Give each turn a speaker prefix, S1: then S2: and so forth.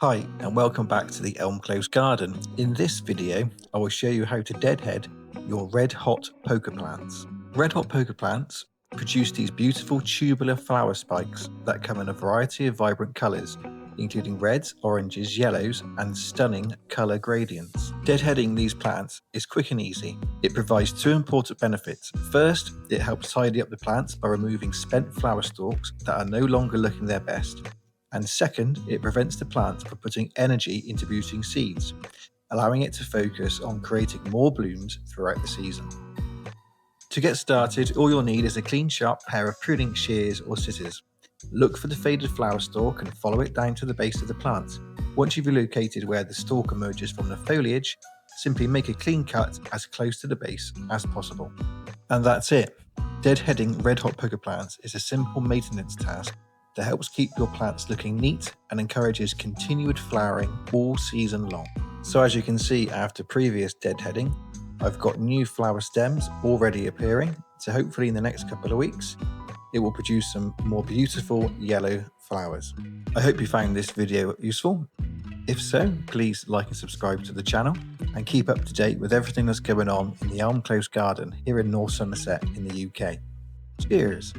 S1: Hi and welcome back to the Elm Close Garden. In this video, I will show you how to deadhead your red hot poker plants. Red hot poker plants produce these beautiful tubular flower spikes that come in a variety of vibrant colours, including reds, oranges, yellows and stunning colour gradients. Deadheading these plants is quick and easy. It provides two important benefits. First, it helps tidy up the plants by removing spent flower stalks that are no longer looking their best. And second, it prevents the plant from putting energy into producing seeds, allowing it to focus on creating more blooms throughout the season. To get started, all you'll need is a clean sharp pair of pruning shears or scissors. Look for the faded flower stalk and follow it down to the base of the plant. Once you've located where the stalk emerges from the foliage, simply make a clean cut as close to the base as possible. And that's it. Deadheading red hot poker plants is a simple maintenance task that helps keep your plants looking neat and encourages continued flowering all season long. So as you can see after previous deadheading, I've got new flower stems already appearing, so hopefully in the next couple of weeks it will produce some more beautiful yellow flowers. I hope you found this video useful. If so, please like and subscribe to the channel and keep up to date with everything that's going on in the Elm Close Garden here in North Somerset in the UK. Cheers!